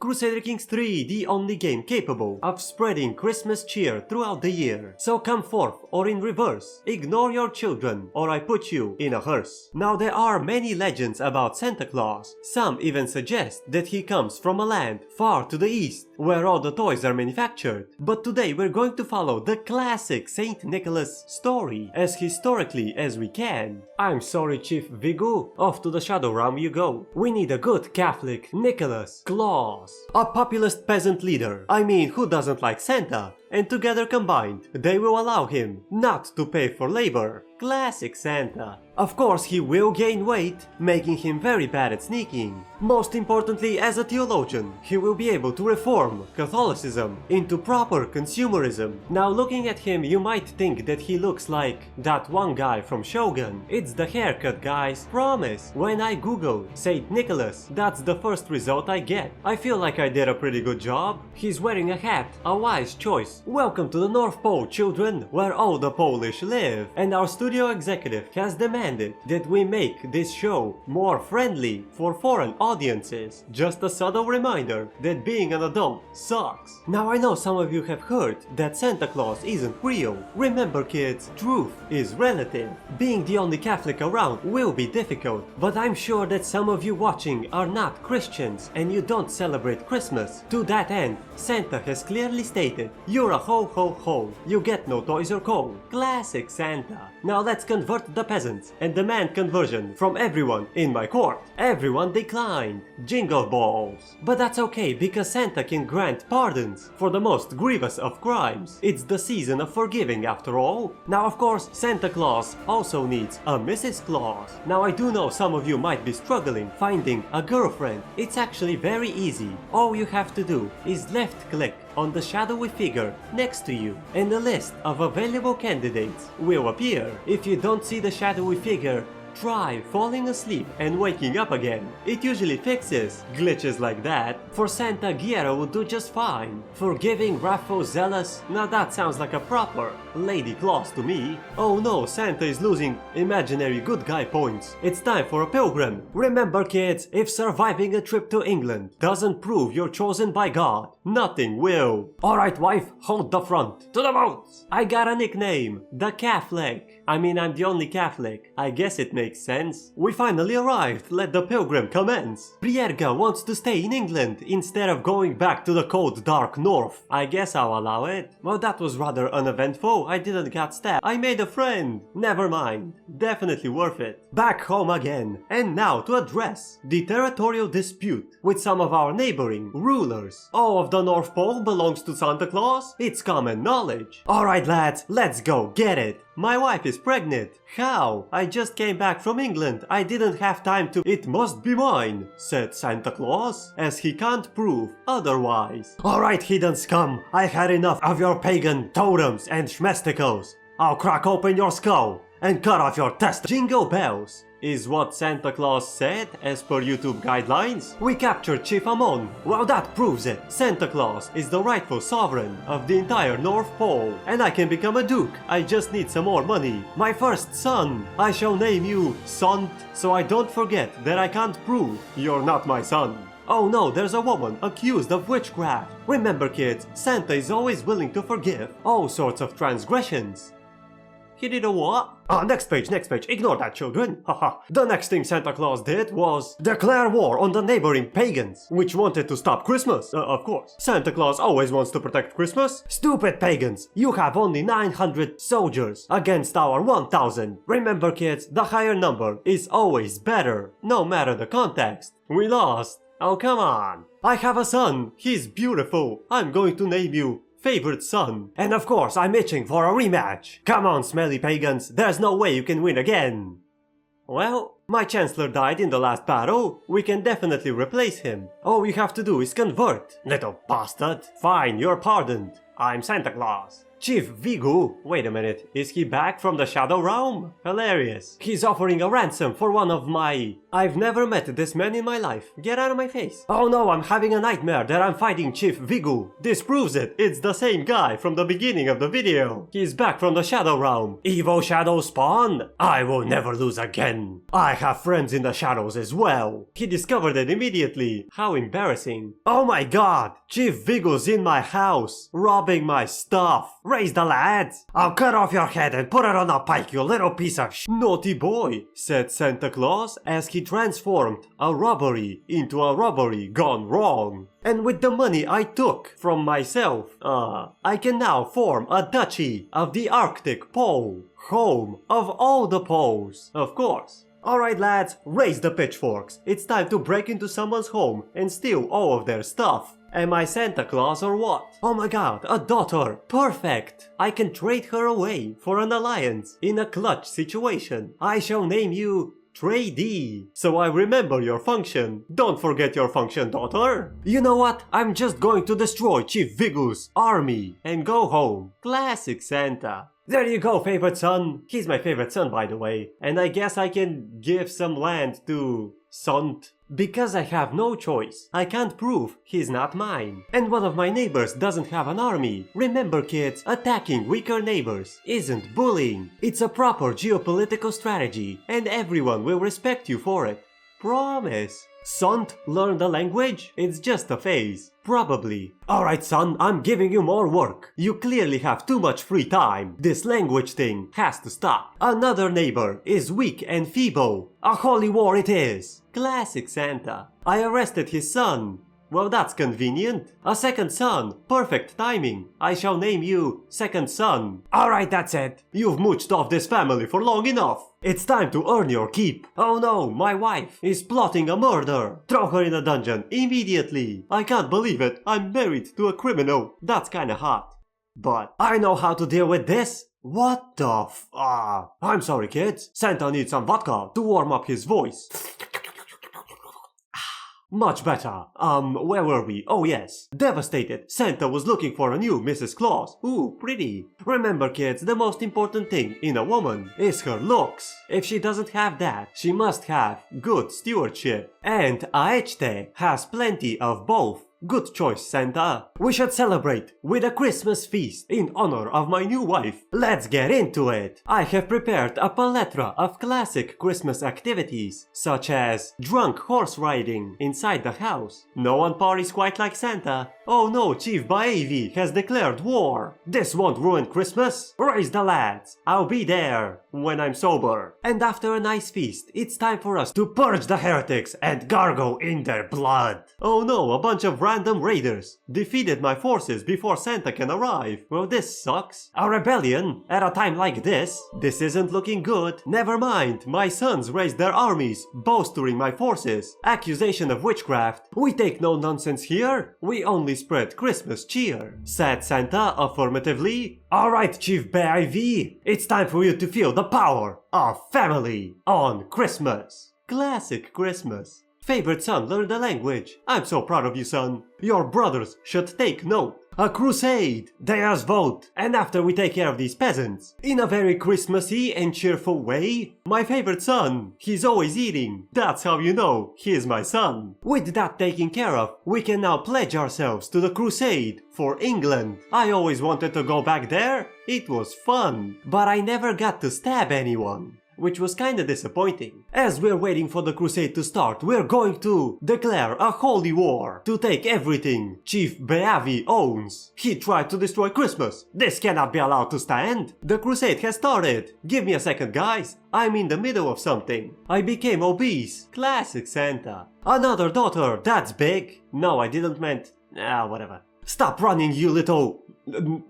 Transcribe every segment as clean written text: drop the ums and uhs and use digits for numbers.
Crusader Kings 3, the only game capable of spreading Christmas cheer throughout the year. So come forth, or in reverse, ignore your children, or I put you in a hearse. Now there are many legends about Santa Claus. Some even suggest that he comes from a land far to the east, where all the toys are manufactured. But today we're going to follow the classic Saint Nicholas story as historically as we can. I'm sorry, Chief Vigu, off to the Shadow Realm you go. We need a good Catholic Nicholas Claus. A populist peasant leader, I mean, who doesn't like Santa? And together combined, they will allow him not to pay for labor. Classic Santa. Of course, he will gain weight, making him very bad at sneaking. Most importantly, as a theologian, he will be able to reform Catholicism into proper consumerism. Now looking at him, you might think that he looks like that one guy from Shogun. It's the haircut, guys, promise. When I Google Saint Nicholas, that's the first result I get. I feel like I did a pretty good job. He's wearing a hat, a wise choice. Welcome to the North Pole, children, where all the Polish live. And our studio executive has demanded that we make this show more friendly for foreign audiences. Just a subtle reminder that being an adult sucks. Now I know some of you have heard that Santa Claus isn't real. Remember kids, truth is relative. Being the only Catholic around will be difficult, but I'm sure that some of you watching are not Christians and you don't celebrate Christmas. To that end, Santa has clearly stated, you're a ho ho ho, you get no toys or coal. Classic Santa. Now let's convert the peasants and demand conversion from everyone in my court. Everyone declined. Jingle balls. But that's okay because Santa can grant pardons for the most grievous of crimes. It's the season of forgiving after all. Now of course Santa Claus also needs a Mrs. Claus. Now I do know some of you might be struggling finding a girlfriend. It's actually very easy. All you have to do is left click on the shadowy figure next to you and a list of available candidates will appear. If you don't see the shadowy figure, try falling asleep and waking up again. It usually fixes glitches like that. For Santa, Giera would do just fine. Forgiving, wrathful, zealous, now that sounds like a proper Lady Claus to me. Oh no, Santa is losing imaginary good guy points. It's time for a pilgrim. Remember kids, if surviving a trip to England doesn't prove you're chosen by God, nothing will. Alright wife, hold the front. To the boat! I got a nickname, the Catholic. I mean, I'm the only Catholic. I guess it makes sense. We finally arrived, let the pilgrim commence. Brierga wants to stay in England instead of going back to the cold dark north. I guess I'll allow it. Well, that was rather uneventful. I didn't get stabbed. I made a friend. Never mind. Definitely worth it. Back home again. And now to address the territorial dispute with some of our neighboring rulers. All of the North Pole belongs to Santa Claus? It's common knowledge. Alright lads, let's go get it. My wife is pregnant. How? I just came back from England. I didn't have time to— It must be mine, said Santa Claus, as he can't prove otherwise. Alright, hidden scum. I've had enough of your pagan totems and schmesticles. I'll crack open your skull and cut off your testicles. Jingle bells is what Santa Claus said as per YouTube guidelines. We captured Chief Amon. Well, that proves it. Santa Claus is the rightful sovereign of the entire North Pole. And I can become a duke. I just need some more money. My first son. I shall name you Sont, so I don't forget that I can't prove you're not my son. Oh no, there's a woman accused of witchcraft. Remember kids, Santa is always willing to forgive all sorts of transgressions. He did a what? Next page, ignore that children. Haha. The next thing Santa Claus did was declare war on the neighboring pagans, which wanted to stop Christmas, of course. Santa Claus always wants to protect Christmas. Stupid pagans, you have only 900 soldiers against our 1000. Remember kids, the higher number is always better, no matter the context. We lost. Oh come on. I have a son, he's beautiful. I'm going to name you Favorite Son. And of course I'm itching for a rematch. Come on smelly pagans, there's no way you can win again. Well, my Chancellor died in the last battle. We can definitely replace him. All you have to do is convert. Little bastard. Fine, you're pardoned. I'm Santa Claus. Chief Vigu, wait a minute, is he back from the Shadow Realm? Hilarious. He's offering a ransom for one of my I've never met this man in my life. Get out of my face. Oh no, I'm having a nightmare that I'm fighting Chief Vigu. This proves it. It's the same guy from the beginning of the video. He's back from the Shadow Realm. Evo Shadow Spawn? I will never lose again. I have friends in the shadows as well. He discovered it immediately. How embarrassing. Oh my god. Chief Vigu's in my house, robbing my stuff. Raise the lads. I'll cut off your head and put it on a pike, you little piece of Naughty boy, said Santa Claus as he transformed a robbery into a robbery gone wrong. And with the money I took from myself, I can now form a duchy of the Arctic Pole, home of all the poles, of course. Alright lads, raise the pitchforks. It's time to break into someone's home and steal all of their stuff. Am I Santa Claus or what? Oh my god, a daughter! Perfect! I can trade her away for an alliance in a clutch situation. I shall name you Tradee, so I remember your function. Don't forget your function, daughter. You know what? I'm just going to destroy Chief Vigu's army and go home. Classic Santa. There you go, favorite son. He's my favorite son, by the way. And I guess I can give some land to Sant. Because I have no choice. I can't prove he's not mine. And one of my neighbors doesn't have an army. Remember kids, attacking weaker neighbors isn't bullying. It's a proper geopolitical strategy and everyone will respect you for it. Promise. Sant, learn the language? It's just a phase. Probably. Alright son, I'm giving you more work. You clearly have too much free time. This language thing has to stop. Another neighbor is weak and feeble. A holy war it is. Classic Santa. I arrested his son. Well, that's convenient. A second son. Perfect timing. I shall name you Second Son. Alright, that's it. You've mooched off this family for long enough. It's time to earn your keep. Oh no, my wife is plotting a murder. Throw her in a dungeon immediately. I can't believe it. I'm married to a criminal. That's kinda hot. But I know how to deal with this. What the I'm sorry kids. Santa needs some vodka to warm up his voice. Much better. Where were we? Oh yes. Devastated. Santa was looking for a new Mrs. Claus. Ooh, pretty. Remember kids, the most important thing in a woman is her looks. If she doesn't have that, she must have good stewardship. And Aechte has plenty of both. Good choice, Santa. We should celebrate with a Christmas feast in honor of my new wife. Let's get into it. I have prepared a plethora of classic Christmas activities, such as drunk horse riding inside the house. No one parties quite like Santa. Oh no, Chief Baevi has declared war. This won't ruin Christmas. Raise the lads. I'll be there when I'm sober. And after a nice feast, it's time for us to purge the heretics and gargle in their blood. Oh no, a bunch of random raiders defeated my forces before Santa can arrive. Well, this sucks. A rebellion at a time like this? This isn't looking good. Never mind, my sons raised their armies, bolstering my forces. Accusation of witchcraft. We take no nonsense here. We only spread Christmas cheer. Said Santa affirmatively. Alright, Chief Baevi, it's time for you to feel the power of family on Christmas. Classic Christmas. Favorite son, learn the language. I'm so proud of you, son. Your brothers should take note. A crusade! Theirs vote! And after we take care of these peasants, in a very Christmassy and cheerful way, my favorite son, he's always eating. That's how you know he's my son. With that taken care of, we can now pledge ourselves to the crusade for England. I always wanted to go back there. It was fun. But I never got to stab anyone, which was kinda disappointing. As we're waiting for the crusade to start, we're going to declare a holy war to take everything Chief Baevi owns. He tried to destroy Christmas. This cannot be allowed to stand. The crusade has started. Give me a second, guys. I'm in the middle of something. I became obese. Classic Santa. Another daughter. That's big. No, I didn't meant... whatever. Stop running, you little...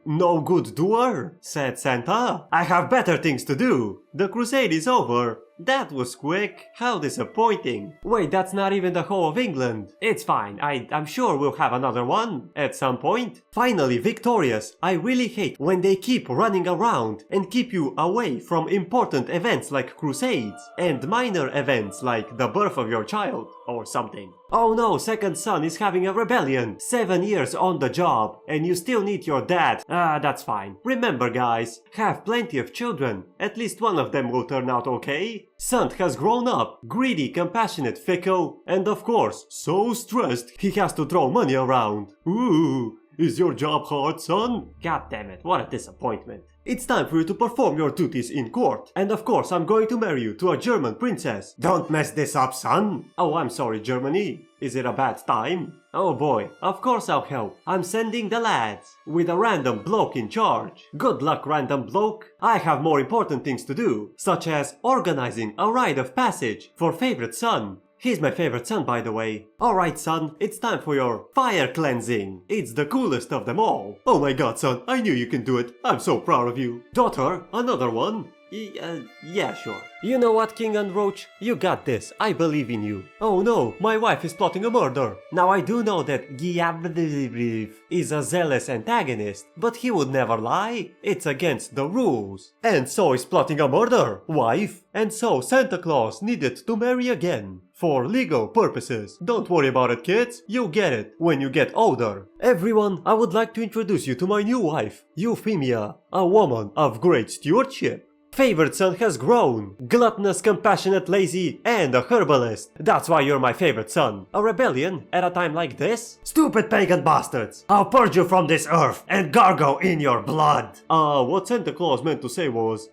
no good doer, said Santa. I have better things to do. The crusade is over. That was quick. How disappointing. Wait, that's not even the whole of England. It's fine. I'm sure we'll have another one at some point. Finally victorious. I really hate when they keep running around and keep you away from important events like crusades and minor events like the birth of your child or something. Oh no, Second Son is having a rebellion. 7 years on the job and you still need your dad. That's fine. Remember guys, have plenty of children. At least one of them will turn out okay. Son has grown up, greedy, compassionate, fickle, and of course, so stressed he has to throw money around. Ooh, is your job hard, son? God damn it, what a disappointment. It's time for you to perform your duties in court. And of course, I'm going to marry you to a German princess. Don't mess this up, son. Oh, I'm sorry, Germany. Is it a bad time? Oh boy, of course I'll help. I'm sending the lads with a random bloke in charge. Good luck, random bloke. I have more important things to do, such as organizing a rite of passage for favorite son. He's my favorite son, by the way. Alright, son, it's time for your fire cleansing. It's the coolest of them all. Oh my god, son, I knew you can do it. I'm so proud of you. Daughter, another one? Yeah, sure. You know what, King and Roach? You got this. I believe in you. Oh no, my wife is plotting a murder. Now I do know that Giabriv is a zealous antagonist, but he would never lie. It's against the rules. And so is plotting a murder, wife. And so Santa Claus needed to marry again. For legal purposes. Don't worry about it, kids. You'll get it when you get older. Everyone, I would like to introduce you to my new wife, Euphemia, a woman of great stewardship. Favorite son has grown. Gluttonous, compassionate, lazy, and a herbalist. That's why you're my favorite son. A rebellion at a time like this? Stupid pagan bastards! I'll purge you from this earth and gargle in your blood! What Santa Claus meant to say was...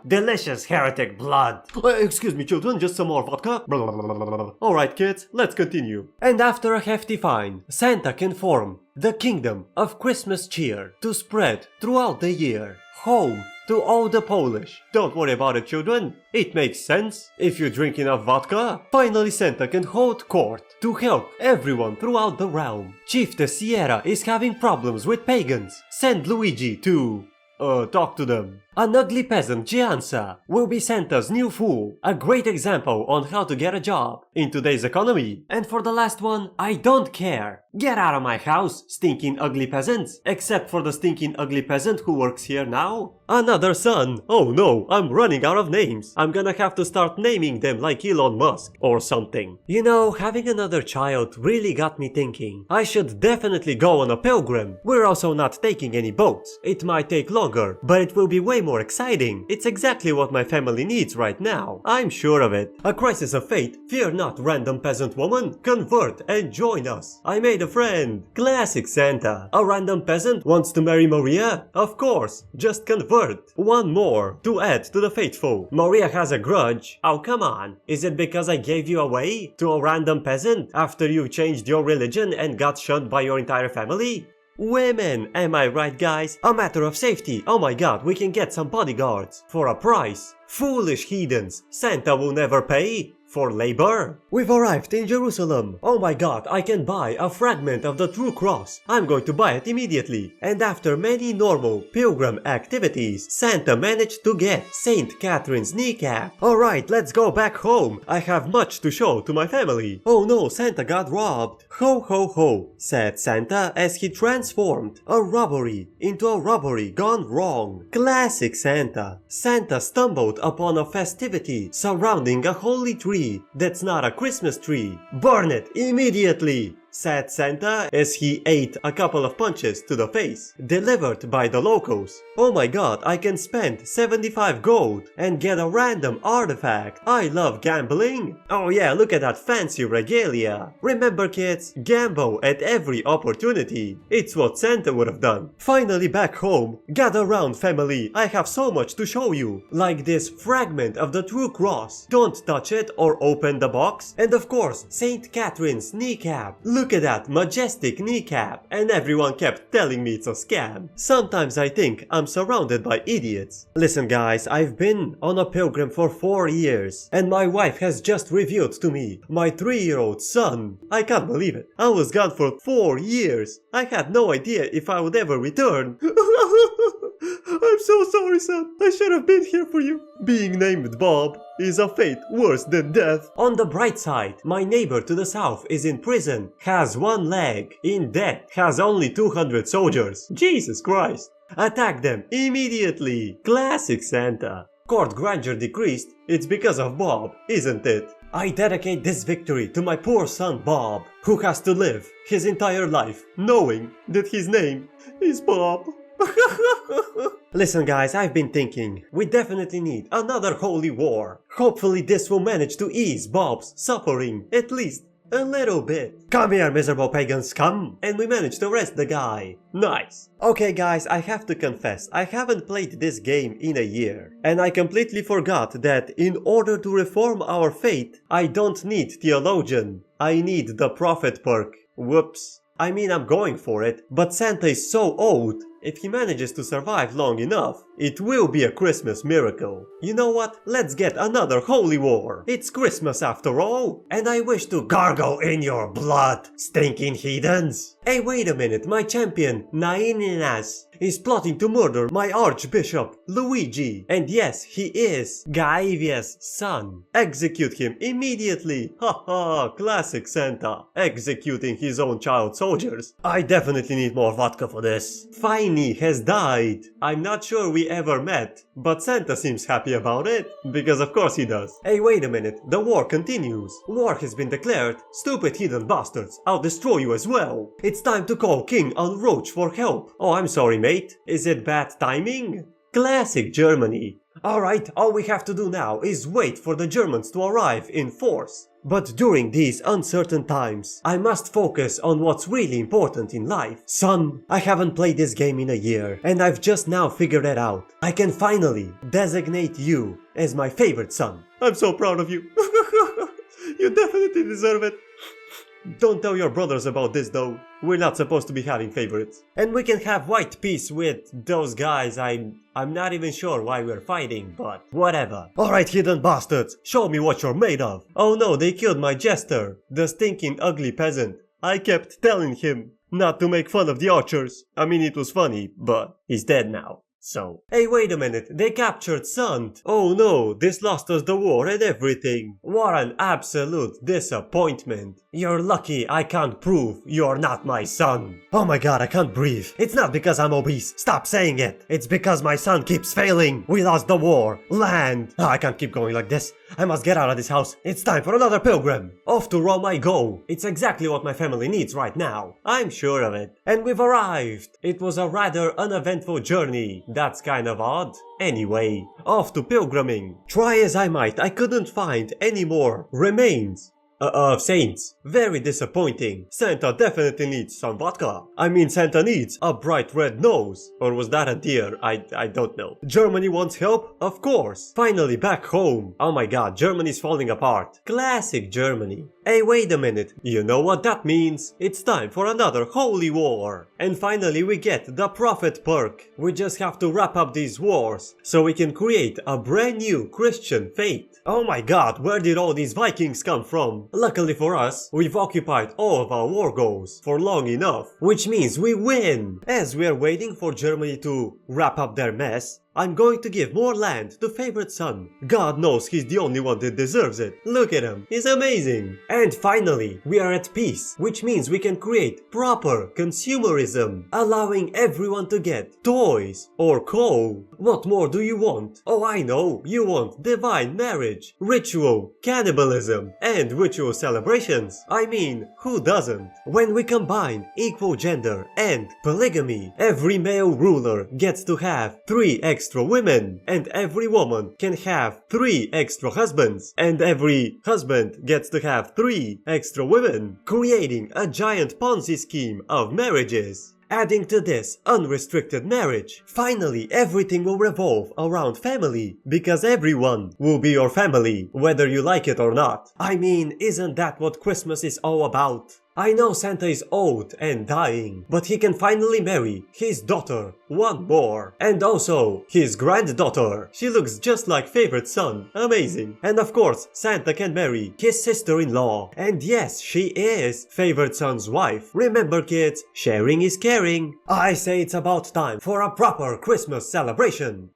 delicious heretic blood. Excuse me, children, just some more vodka. Alright, kids, let's continue. And after a hefty fine, Santa can form the kingdom of Christmas cheer to spread throughout the year. Home to all the Polish. Don't worry about it, children. It makes sense if you drink enough vodka. Finally, Santa can hold court to help everyone throughout the realm. Chief de Sierra is having problems with pagans. Send Luigi to... talk to them. An ugly peasant, Gianza, will be Santa's new fool. A great example on how to get a job in today's economy. And for the last one, I don't care. Get out of my house, stinking ugly peasants. Except for the stinking ugly peasant who works here now. Another son. Oh no, I'm running out of names. I'm gonna have to start naming them like Elon Musk or something. You know, having another child really got me thinking. I should definitely go on a pilgrim. We're also not taking any boats. It might take longer, but it will be way more exciting. It's exactly what my family needs right now. I'm sure of it. A crisis of fate. Fear not, random peasant woman. Convert and join us. I made a friend. Classic Santa. A random peasant wants to marry Maria? Of course. Just convert. One more to add to the faithful. Maria has a grudge. Oh, come on. Is it because I gave you away to a random peasant after you changed your religion and got shunned by your entire family? Women, am I right, guys? A matter of safety. Oh my god, we can get some bodyguards for a price. Foolish heathens, Santa will never pay for labor. We've arrived in Jerusalem. Oh my god, I can buy a fragment of the true cross. I'm going to buy it immediately. And after many normal pilgrim activities, Santa managed to get Saint Catherine's kneecap. Alright, let's go back home. I have much to show to my family. Oh no, Santa got robbed. Ho ho ho, said Santa as he transformed a robbery into a robbery gone wrong. Classic Santa. Santa stumbled upon a festivity surrounding a holy tree that's not a Christmas tree. Burn it immediately, said Santa as he ate a couple of punches to the face, delivered by the locals. Oh my god, I can spend 75 gold and get a random artifact. I love gambling. Oh yeah, look at that fancy regalia. Remember kids, gamble at every opportunity. It's what Santa would have done. Finally back home. Gather round, family. I have so much to show you. Like this fragment of the true cross. Don't touch it or open the box. And of course, Saint Catherine's kneecap. Look at that majestic kneecap. And everyone kept telling me it's a scam. Sometimes I think I'm surrounded by idiots. Listen guys, I've been on a pilgrim for 4 years. And my wife has just revealed to me my 3-year-old son. I can't believe it. I was gone for 4 years. I had no idea if I would ever return. I'm so sorry, son. I should have been here for you. Being named Bob is a fate worse than death. On the bright side, my neighbor to the south is in prison, has 1 leg, in debt, has only 200 soldiers. Jesus Christ. Attack them immediately. Classic Santa. Court grandeur decreased. It's because of Bob, isn't it? I dedicate this victory to my poor son Bob, who has to live his entire life knowing that his name is Bob. Listen guys, I've been thinking, we definitely need another holy war. Hopefully this will manage to ease Bob's suffering, at least a little bit. Come here, miserable pagan scum! And we managed to arrest the guy. Nice. Okay guys, I have to confess, I haven't played this game in a year. And I completely forgot that in order to reform our fate, I don't need theologian. I need the prophet perk. Whoops. I mean, I'm going for it, but Santa is so old. If he manages to survive long enough, it will be a Christmas miracle. You know what? Let's get another holy war. It's Christmas after all, and I wish to gargle in your blood, stinking heathens. Hey, wait a minute, my champion, Naininas, is plotting to murder my Archbishop, Luigi. And yes, he is Gaivia's son. Execute him immediately. Haha, classic Santa, executing his own child soldiers. I definitely need more vodka for this. Finey has died. I'm not sure we ever met, but Santa seems happy about it, because of course he does. Hey, wait a minute, the war continues. War has been declared. Stupid heathen bastards, I'll destroy you as well. It's time to call King Unroach for help. Oh, I'm sorry mate, is it bad timing? Classic Germany. Alright, all we have to do now is wait for the Germans to arrive in force. But during these uncertain times, I must focus on what's really important in life. Son, I haven't played this game in a year, and I've just now figured it out. I can finally designate you as my favorite son. I'm so proud of you. You definitely deserve it. Don't tell your brothers about this though. We're not supposed to be having favorites. And we can have white peace with those guys. I'm not even sure why we're fighting, but whatever. Alright, hidden bastards, show me what you're made of. Oh no, they killed my jester, the stinking ugly peasant. I kept telling him not to make fun of the archers. I mean, it was funny, but he's dead now. So, hey, wait a minute, they captured Sant. Oh no, this lost us the war and everything. What an absolute disappointment. You're lucky I can't prove you're not my son. Oh my god, I can't breathe. It's not because I'm obese, stop saying it. It's because my son keeps failing. We lost the war. Land. Oh, I can't keep going like this. I must get out of this house. It's time for another pilgrim. Off to Rome I go. It's exactly what my family needs right now. I'm sure of it. And we've arrived. It was a rather uneventful journey. That's kind of odd. Anyway, off to pilgriming. Try as I might, I couldn't find any more remains of saints. Very disappointing. Santa definitely needs some vodka. I mean, Santa needs a bright red nose. Or was that a deer? I don't know. Germany wants help? Of course. Finally back home. Oh my god, Germany's falling apart. Classic Germany. Hey, wait a minute. You know what that means? It's time for another holy war. And finally we get the prophet perk. We just have to wrap up these wars so we can create a brand new Christian faith. Oh my god, where did all these Vikings come from? Luckily for us, we've occupied all of our war goals for long enough, which means we win! As we are waiting for Germany to wrap up their mess, I'm going to give more land to favorite son. God knows he's the only one that deserves it. Look at him, he's amazing. And finally, we are at peace, which means we can create proper consumerism, allowing everyone to get toys or coal. What more do you want? Oh, I know, you want divine marriage, ritual, cannibalism, and ritual celebrations. I mean, who doesn't? When we combine equal gender and polygamy, every male ruler gets to have 3 extra women, and every woman can have 3 extra husbands, and every husband gets to have 3 extra women, creating a giant Ponzi scheme of marriages. Adding to this unrestricted marriage, finally everything will revolve around family, because everyone will be your family, whether you like it or not. I mean, isn't that what Christmas is all about? I know Santa is old and dying, but he can finally marry his daughter, one more, and also his granddaughter. She looks just like favorite son, amazing. And of course, Santa can marry his sister-in-law, and yes, she is favorite son's wife. Remember kids, sharing is caring. I say it's about time for a proper Christmas celebration.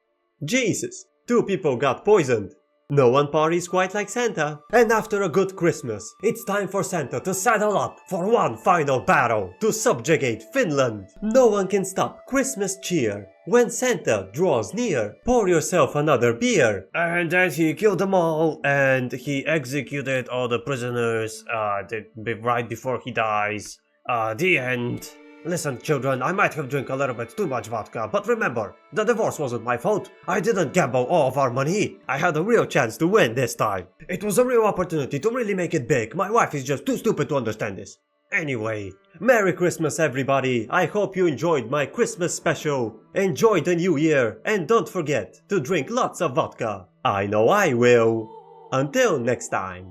Jesus, 2 people got poisoned. No one parties quite like Santa. And after a good Christmas, it's time for Santa to saddle up for one final battle to subjugate Finland. No one can stop Christmas cheer. When Santa draws near, pour yourself another beer. And then he killed them all, and he executed all the prisoners, right before he dies. The end. Listen, children, I might have drank a little bit too much vodka, but remember, the divorce wasn't my fault. I didn't gamble all of our money. I had a real chance to win this time. It was a real opportunity to really make it big. My wife is just too stupid to understand this. Anyway, Merry Christmas everybody. I hope you enjoyed my Christmas special. Enjoy the new year, and don't forget to drink lots of vodka. I know I will. Until next time.